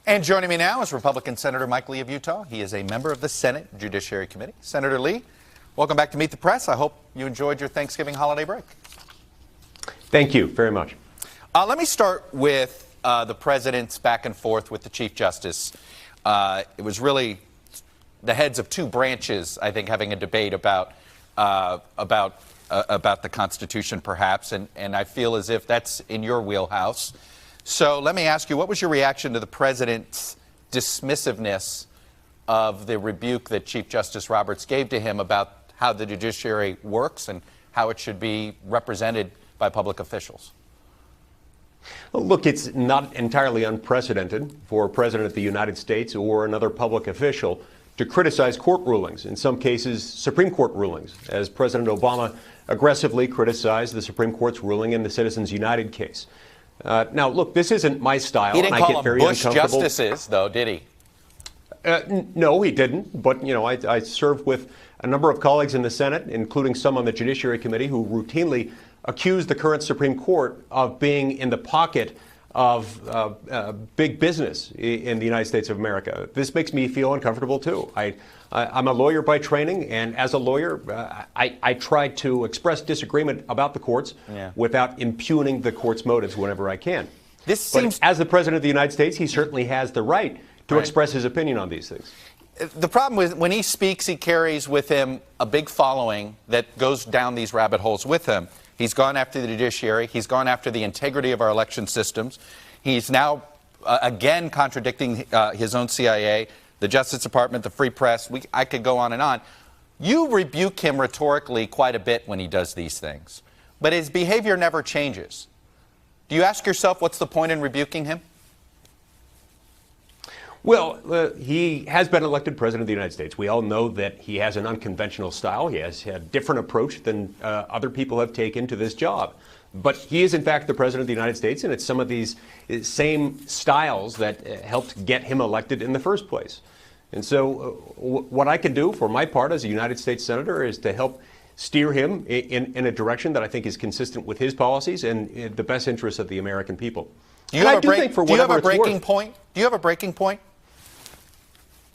And joining me now is Republican Senator Mike Lee of Utah. He is a member of the Senate Judiciary Committee. Senator Lee, welcome back to Meet the Press. I hope you enjoyed your Thanksgiving holiday break. Thank you very much. Let me start with the president's back and forth with the Chief Justice. It was really the heads of two branches, I think, having a debate about the Constitution, perhaps, and I feel as if that's in your wheelhouse. So let me ask you, what was your reaction to the president's dismissiveness of the rebuke that Chief Justice Roberts gave to him about how the judiciary works and how it should be represented by public officials? Well, look, it's not entirely unprecedented for a president of the United States or another public official to criticize court rulings, in some cases Supreme Court rulings, as President Obama aggressively criticized the Supreme Court's ruling in the Citizens United case. Now, look, this isn't my style. He didn't and I call get them very Bush uncomfortable. justices, though, did he? No, he didn't. But, you know, I served with a number of colleagues in the Senate, including some on the Judiciary Committee, who routinely accused the current Supreme Court of being in the pocket of big business in the United States of America. This makes me feel uncomfortable, too. I'm a lawyer by training, and as a lawyer, I try to express disagreement about the courts without impugning the court's motives whenever I can. But as the President of the United States, he certainly has the right to express his opinion on these things. The problem is when he speaks, he carries with him a big following that goes down these rabbit holes with him. He's gone after the judiciary. He's gone after the integrity of our election systems. He's now, again, contradicting his own CIA, the Justice Department, the Free Press. I could go on and on. You rebuke him rhetorically quite a bit when he does these things, but his behavior never changes. Do you ask yourself, what's the point in rebuking him? Well, he has been elected president of the United States. We all know that he has an unconventional style. He has had a different approach than other people have taken to this job. But he is, in fact, the president of the United States, and it's some of these same styles that helped get him elected in the first place. And so what I can do for my part as a United States senator is to help steer him in a direction that I think is consistent with his policies and in the best interests of the American people. Do you have a breaking point? Do you have a breaking point?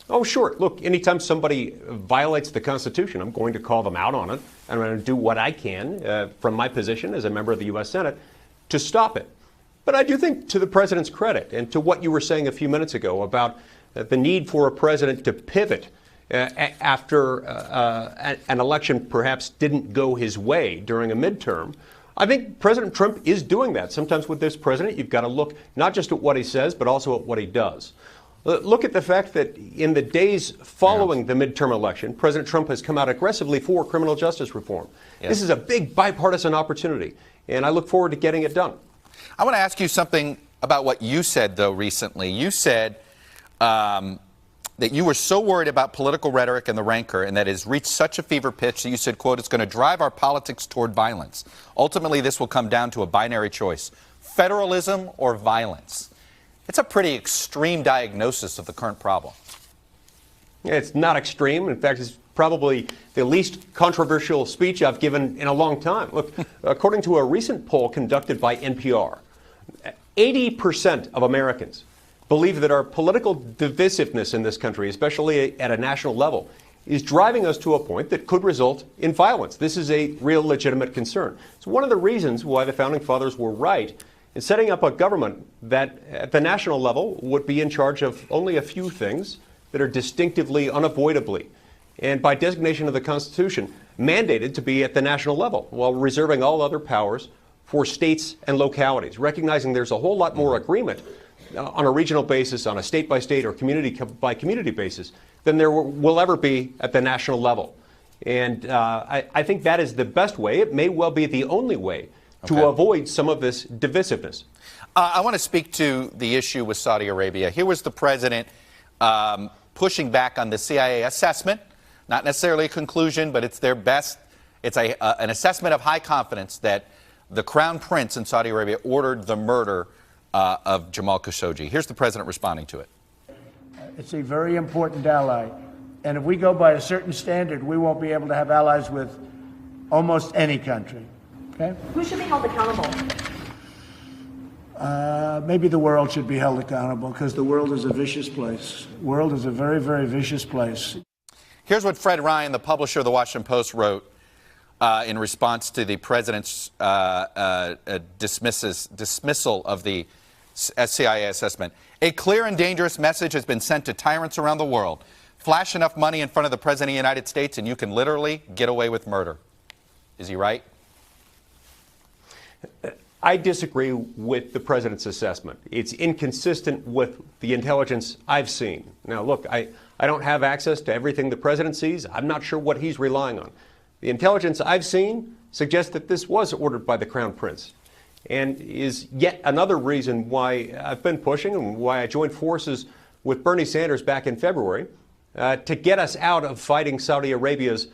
Oh, sure. Look, anytime somebody violates the Constitution, I'm going to call them out on it. I'm going to do what I can from my position as a member of the U.S. Senate to stop it. But I do think, to the president's credit and to what you were saying a few minutes ago about the need for a president to pivot after an election perhaps didn't go his way during a midterm, I think President Trump is doing that. Sometimes with this president, you've got to look not just at what he says, but also at what he does. Look at the fact that in the days following the midterm election, President Trump has come out aggressively for criminal justice reform. This is a big bipartisan opportunity, and I look forward to getting it done. I want to ask you something about what you said, though, recently. You said that you were so worried about political rhetoric and the rancor, and that it has reached such a fever pitch that you said, quote, it's going to drive our politics toward violence. Ultimately, this will come down to a binary choice, federalism or violence. It's a pretty extreme diagnosis of the current problem. It's not extreme. In fact, it's probably the least controversial speech I've given in a long time. Look, according to a recent poll conducted by NPR, 80% of Americans believe that our political divisiveness in this country, especially at a national level, is driving us to a point that could result in violence. This is a real legitimate concern. It's one of the reasons why the Founding Fathers were right in setting up a government that at the national level would be in charge of only a few things that are distinctively, unavoidably, and by designation of the Constitution, mandated to be at the national level, while reserving all other powers for states and localities, recognizing there's a whole lot more agreement on a regional basis, on a state-by-state or community-by-community basis, than there will ever be at the national level. And I think that is the best way. It may well be the only way to avoid some of this divisiveness. I want to speak to the issue with Saudi Arabia. Here was the president pushing back on the CIA assessment, not necessarily a conclusion, but it's their best. It's an assessment of high confidence that the crown prince in Saudi Arabia ordered the murder of Jamal Khashoggi. Here's the president responding to it. It's a very important ally. And if we go by a certain standard, we won't be able to have allies with almost any country. Okay? Who should be held accountable? maybe the world should be held accountable, because the world is a vicious place. The world is a very, very vicious place. Here's what Fred Ryan, the publisher of the Washington Post, wrote in response to the president's dismissal of the CIA assessment. A clear and dangerous message has been sent to tyrants around the world. Flash enough money in front of the President of the United States and you can literally get away with murder. Is he right? I disagree with the president's assessment. It's inconsistent with the intelligence I've seen. Now, look, I don't have access to everything the president sees. I'm not sure what he's relying on. The intelligence I've seen suggests that this was ordered by the Crown Prince, and is yet another reason why I've been pushing and why I joined forces with Bernie Sanders back in February to get us out of fighting Saudi Arabia's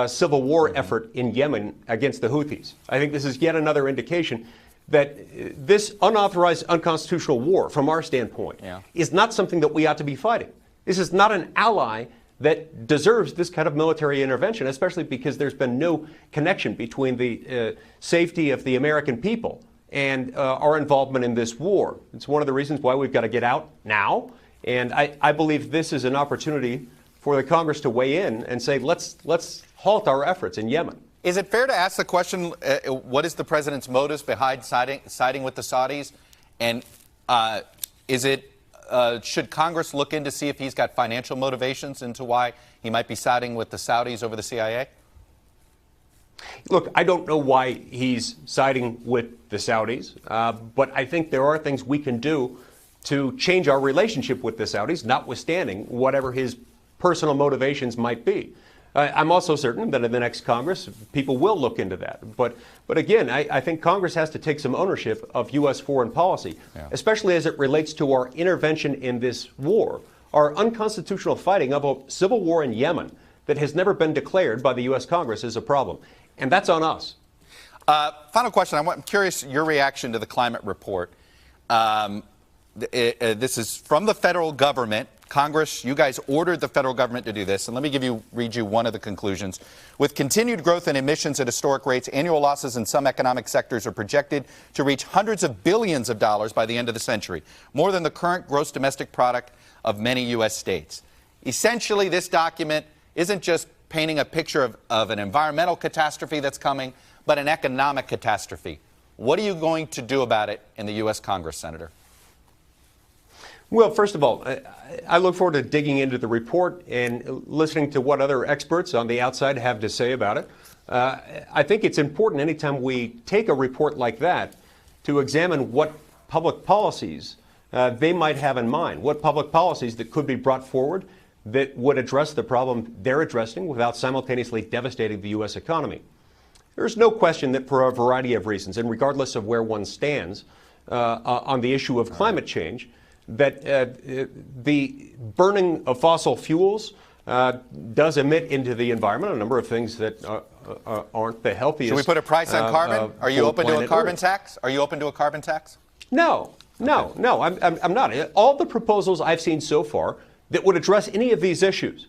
civil war effort in Yemen against the Houthis. I think this is yet another indication that this unauthorized, unconstitutional war, from our standpoint, is not something that we ought to be fighting. This is not an ally that deserves this kind of military intervention, especially because there's been no connection between the safety of the American people and our involvement in this war. It's one of the reasons why we've got to get out now. And I believe this is an opportunity for the Congress to weigh in and say, let's halt our efforts in Yemen. Is it fair to ask the question, what is the president's motives behind siding with the Saudis? And should Congress look in to see if he's got financial motivations into why he might be siding with the Saudis over the CIA? Look, I don't know why he's siding with the Saudis, but I think there are things we can do to change our relationship with the Saudis, notwithstanding whatever his personal motivations might be. I'm also certain that in the next Congress, people will look into that. But again, I think Congress has to take some ownership of U.S. foreign policy, especially as it relates to our intervention in this war, our unconstitutional fighting of a civil war in Yemen that has never been declared by the U.S. Congress is a problem. And that's on us. Final question. I'm curious your reaction to the climate report. This is from the federal government. Congress, you guys ordered the federal government to do this. And let me read you one of the conclusions. With continued growth in emissions at historic rates, annual losses in some economic sectors are projected to reach hundreds of billions of dollars by the end of the century, more than the current gross domestic product of many U.S. states. Essentially, this document isn't just painting a picture of an environmental catastrophe that's coming, but an economic catastrophe. What are you going to do about it in the U.S. Congress, Senator? Well, first of all, I look forward to digging into the report and listening to what other experts on the outside have to say about it. I think it's important anytime we take a report like that to examine what public policies they might have in mind, what public policies that could be brought forward that would address the problem they're addressing without simultaneously devastating the U.S. economy. There's no question that for a variety of reasons, and regardless of where one stands on the issue of climate change, that the burning of fossil fuels does emit into the environment a number of things that aren't the healthiest. Should we put a price on carbon? Are you open to a carbon tax? Are you open to a carbon tax? No, I'm not. All the proposals I've seen so far that would address any of these issues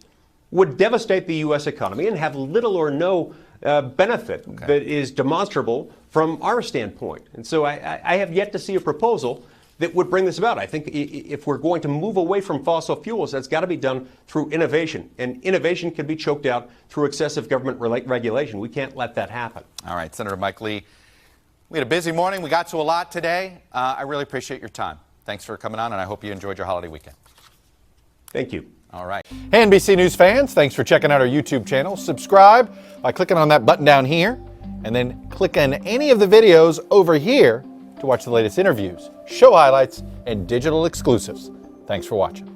would devastate the U.S. economy and have little or no benefit that is demonstrable from our standpoint. And so I have yet to see a proposal that would bring this about. I think if we're going to move away from fossil fuels, that's got to be done through innovation. And innovation can be choked out through excessive government regulation. We can't let that happen. All right, Senator Mike Lee. We had a busy morning. We got to a lot today. I really appreciate your time. Thanks for coming on, and I hope you enjoyed your holiday weekend. Thank you. All right. Hey, NBC News fans, thanks for checking out our YouTube channel. Subscribe by clicking on that button down here, and then click on any of the videos over here to watch the latest interviews, show highlights, and digital exclusives. Thanks for watching.